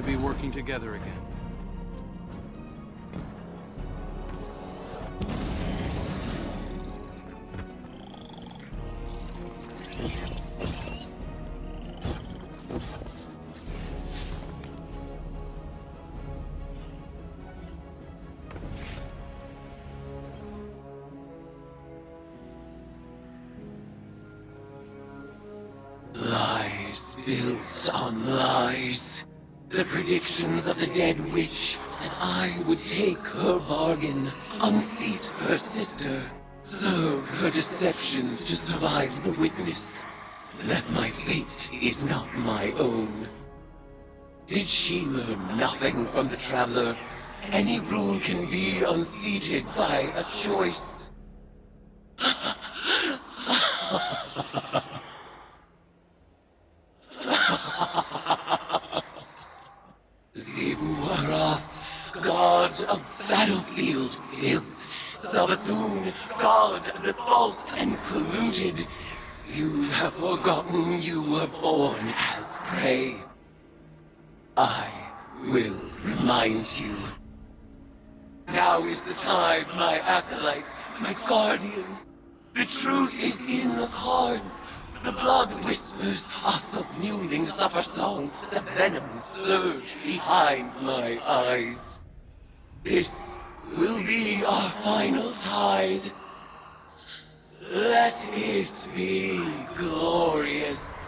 to be working together again. Lies built on lies. The predictions of the dead witch that I would take her bargain, unseat her sister, serve her deceptions to survive the witness. That my fate is not my own. Did she learn nothing from the Traveler? Any rule can be unseated by a choice. Xivu Arath, god of battlefield filth. Savathun, god of the false and polluted. You have forgotten you were born as prey. I will remind you. Now is the time, my acolyte, my guardian. The truth is in the cards. The blood whispers, Asa's mewling suffer song, the venom surge behind my eyes. This will be our final tide. Let it be glorious.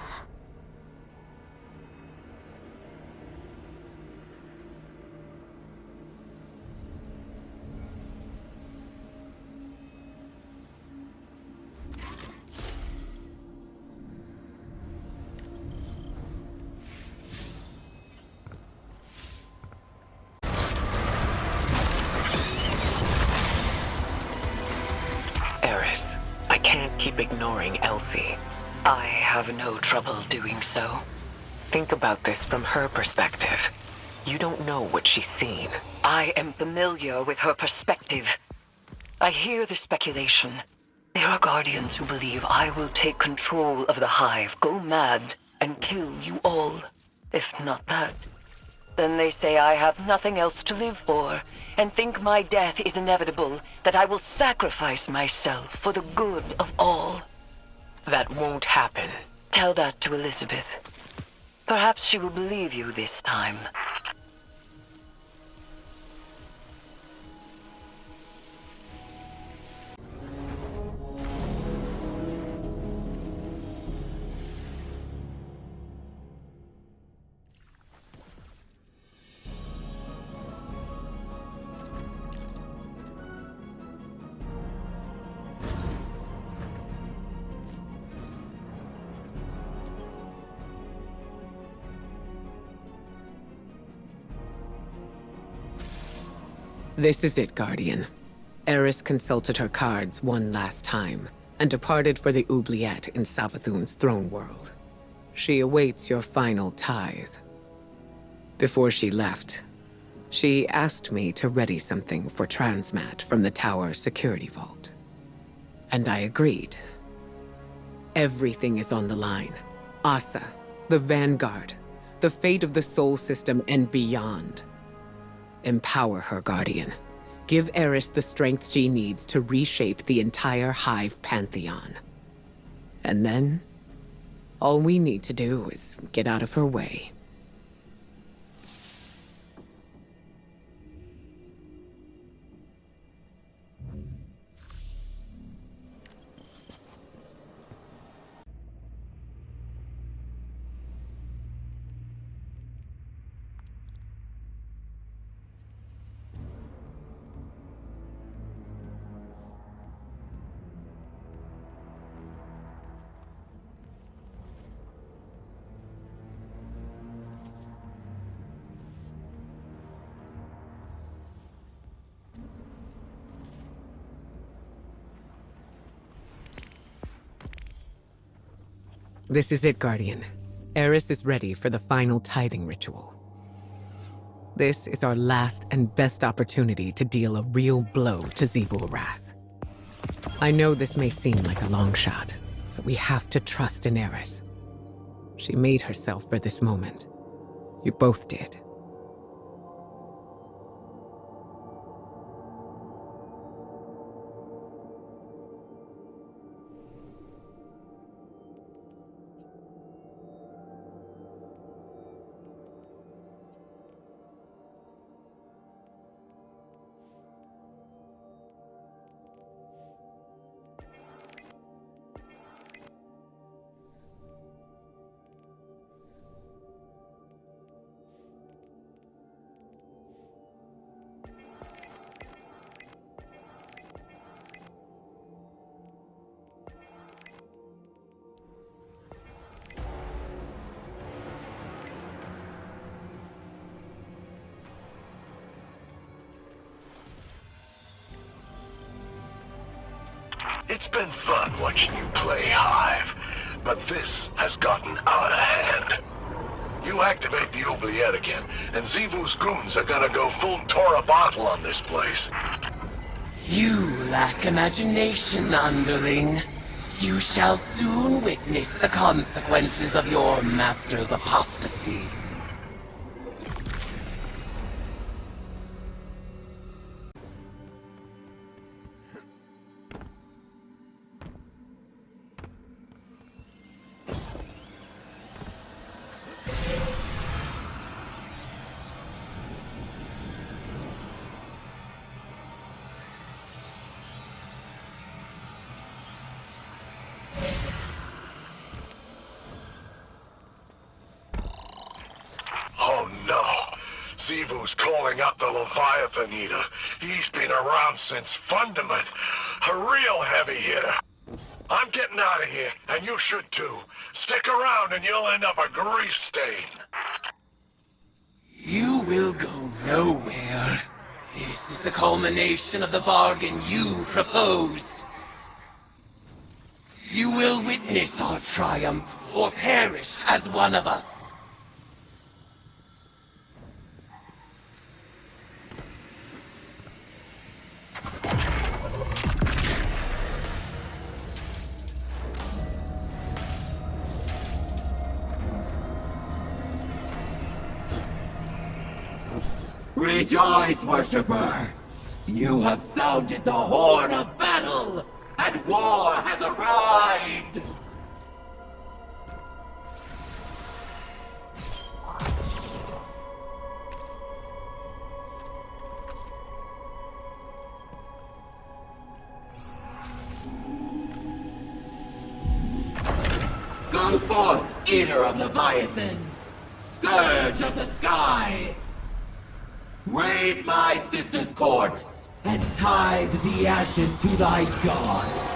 Eris, I can't keep ignoring Elsie. I have no trouble doing so. Think about this from her perspective. You don't know what she's seen. I am familiar with her perspective. I hear the speculation. There are Guardians who believe I will take control of the Hive, go mad, and kill you all. If not that, then they say I have nothing else to live for, and think my death is inevitable, that I will sacrifice myself for the good of all. That won't happen. Tell that to Elizabeth. Perhaps she will believe you this time. This is it, Guardian. Eris consulted her cards one last time, and departed for the oubliette in Savathun's throne world. She awaits your final tithe. Before she left, she asked me to ready something for Transmat from the tower security vault. And I agreed. Everything is on the line. Asa, the Vanguard, the fate of the Sol System and beyond. Empower her, Guardian. Give Eris the strength she needs to reshape the entire Hive Pantheon. And then, all we need to do is get out of her way. This is it, Guardian. Eris is ready for the final tithing ritual. This is our last and best opportunity to deal a real blow to Xivu Arath. I know this may seem like a long shot, but we have to trust in Eris. She made herself for this moment. You both did. It's been fun watching you play, Hive, but this has gotten out of hand. You activate the oubliette again, and Xivu's goons are gonna go full Tora bottle on this place. You lack imagination, underling. You shall soon witness the consequences of your master's apostasy. Oh no! Xivu's calling up the Leviathan Eater. He's been around since Fundament. A real heavy hitter. I'm getting out of here, and you should too. Stick around and you'll end up a grease stain. You will go nowhere. This is the culmination of the bargain you proposed. You will witness our triumph, or perish as one of us. Rejoice, worshipper! You have sounded the horn of battle, and war has arrived! Go forth, eater of Leviathans! Scourge of the sky! Raise my sister's court, and tithe the ashes to thy god.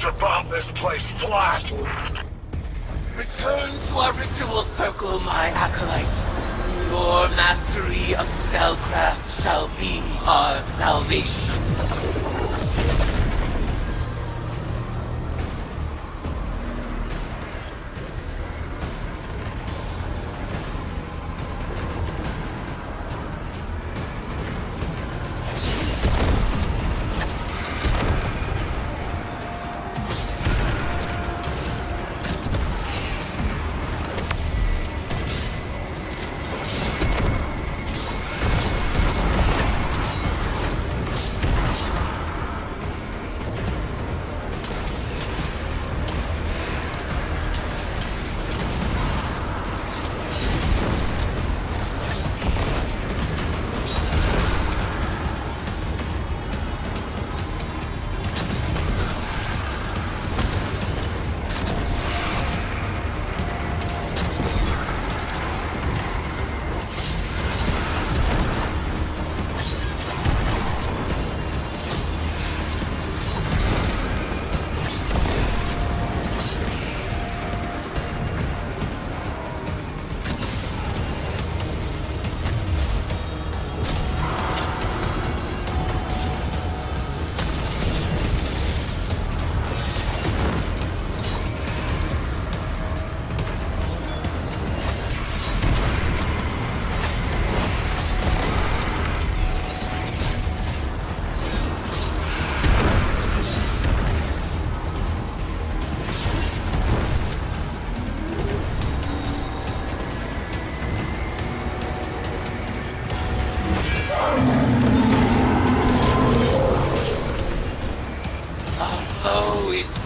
to bomb this place flat. Return to our ritual circle, my acolyte. Your mastery of spellcraft shall be our salvation.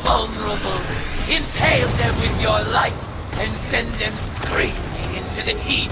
Vulnerable. Impale them with your light and send them screaming into the deep.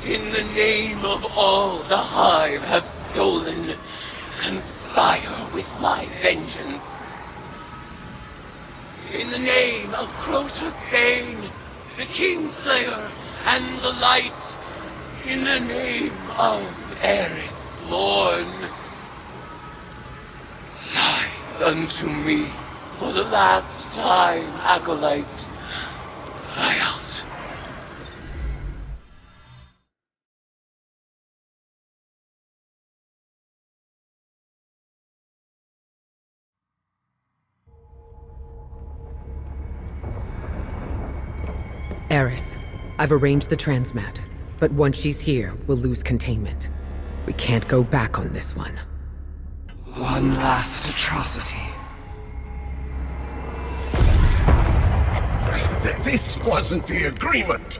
In the name of all the Hive have stolen, conspire with my vengeance. In the name of Crota's Bane, the Kingslayer, and the Light, in the name of Eris Morn, die unto me for the last time, Acolyte. I out. Eris, I've arranged the transmat, but once she's here, we'll lose containment. We can't go back on this one. One last atrocity. This wasn't the agreement.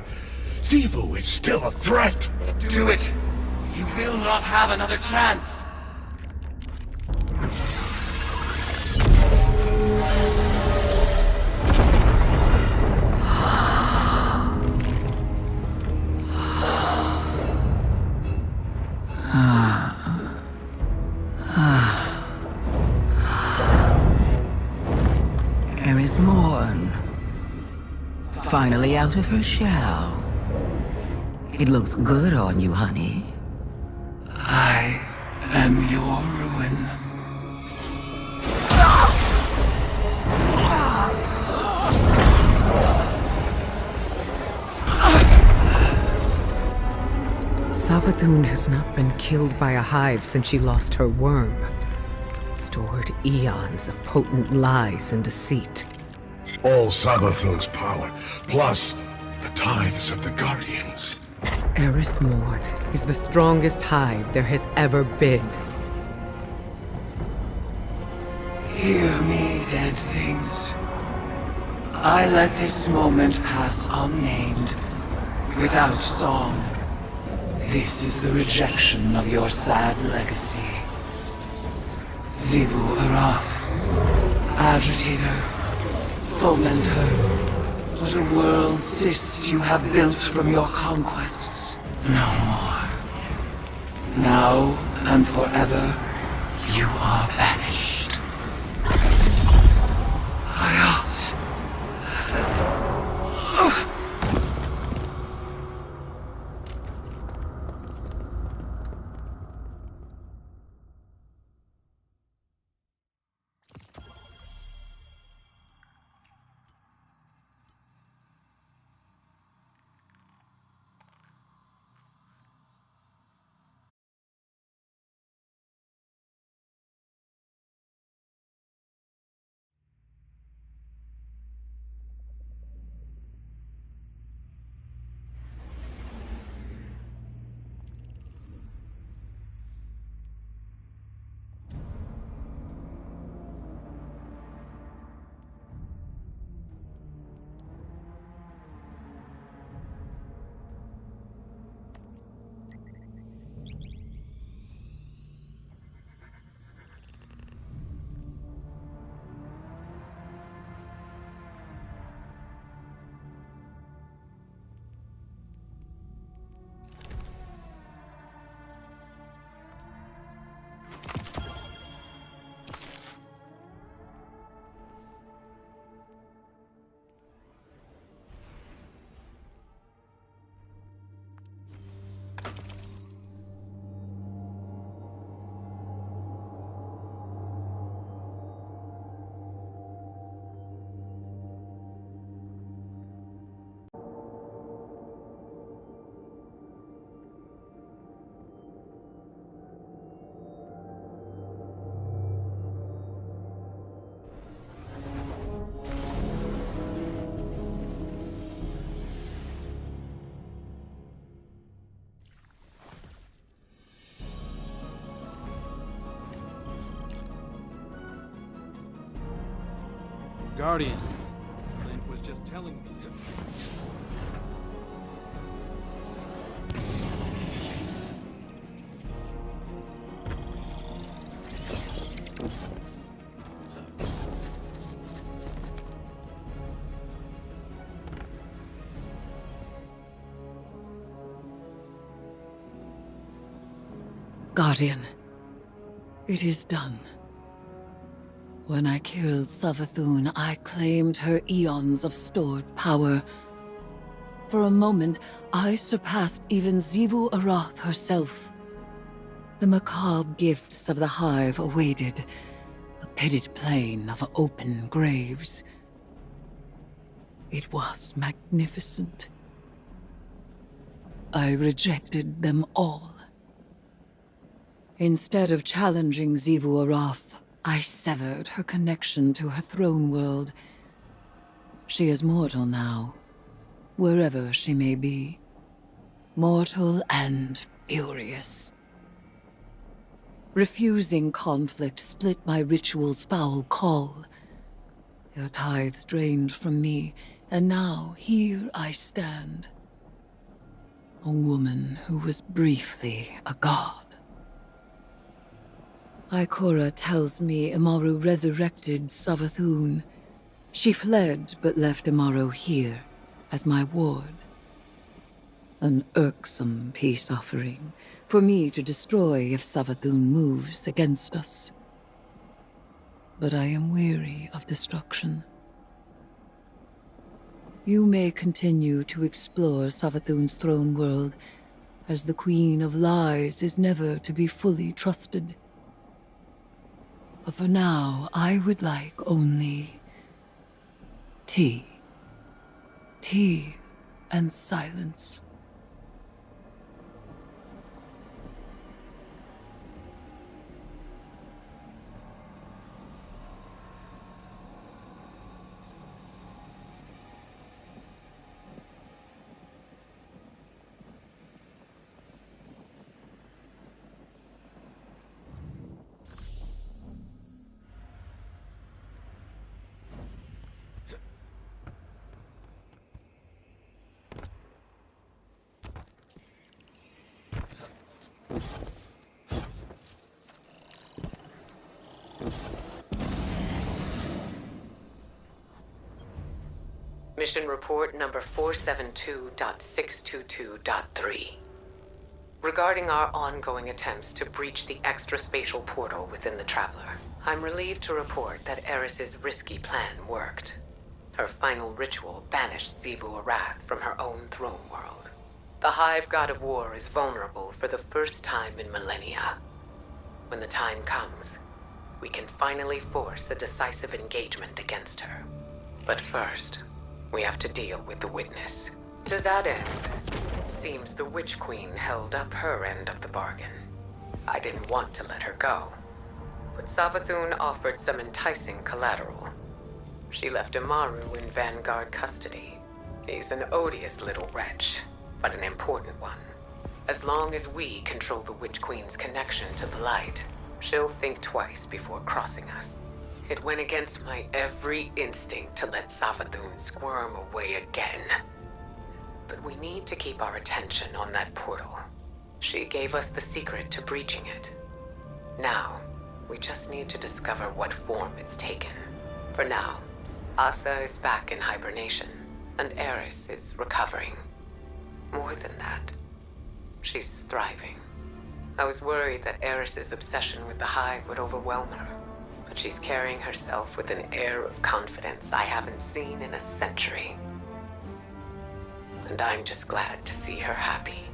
Xivu is still a threat. Do it! You will not have another chance! Eris Morn. Finally out of her shell. It looks good on you, honey. I am your ruin. Savathun has not been killed by a hive since she lost her worm. stored eons of potent lies and deceit. All Savathun's power, plus the tithes of the Guardians. Eris Morn is the strongest hive there has ever been. Hear me, dead things. I let this moment pass unnamed, without song. This is the rejection of your sad legacy. Xivu Arath, agitator, fomenter, what a world cyst you have built from your conquests. No more. Now and forever, you are banished. Hayat. Guardian. Clint was just telling me. Guardian, it is done. When I killed Savathun, I claimed her eons of stored power. For a moment, I surpassed even Xivu Arath herself. The macabre gifts of the Hive awaited, a pitted plain of open graves. It was magnificent. I rejected them all. Instead of challenging Xivu Arath, I severed her connection to her throne world. She is mortal now, wherever she may be. Mortal and furious. Refusing conflict split my ritual's foul call. Her tithes drained from me, and now here I stand. A woman who was briefly a god. Ikora tells me Amaru resurrected Savathun. She fled, but left Amaru here, as my ward. An irksome peace offering, for me to destroy if Savathun moves against us. But I am weary of destruction. You may continue to explore Savathun's throne world, as the Queen of Lies is never to be fully trusted. But for now, I would like only tea. Tea and silence. Mission report number 472.622.3. Regarding our ongoing attempts to breach the extra-spatial portal within the Traveler, I'm relieved to report that Eris's risky plan worked. Her final ritual banished Xivu Arath from her own throne world. The Hive God of War is vulnerable for the first time in millennia. When the time comes, we can finally force a decisive engagement against her. But first, we have to deal with the Witness. To that end, it seems the Witch Queen held up her end of the bargain. I didn't want to let her go, but Savathun offered some enticing collateral. She left Amaru in Vanguard custody. He's an odious little wretch, but an important one. As long as we control the Witch Queen's connection to the light, she'll think twice before crossing us. It went against my every instinct to let Savathun squirm away again. But we need to keep our attention on that portal. She gave us the secret to breaching it. Now, we just need to discover what form it's taken. For now, Asa is back in hibernation, and Eris is recovering. More than that, she's thriving. I was worried that Eris's obsession with the Hive would overwhelm her, but she's carrying herself with an air of confidence I haven't seen in a century. And I'm just glad to see her happy.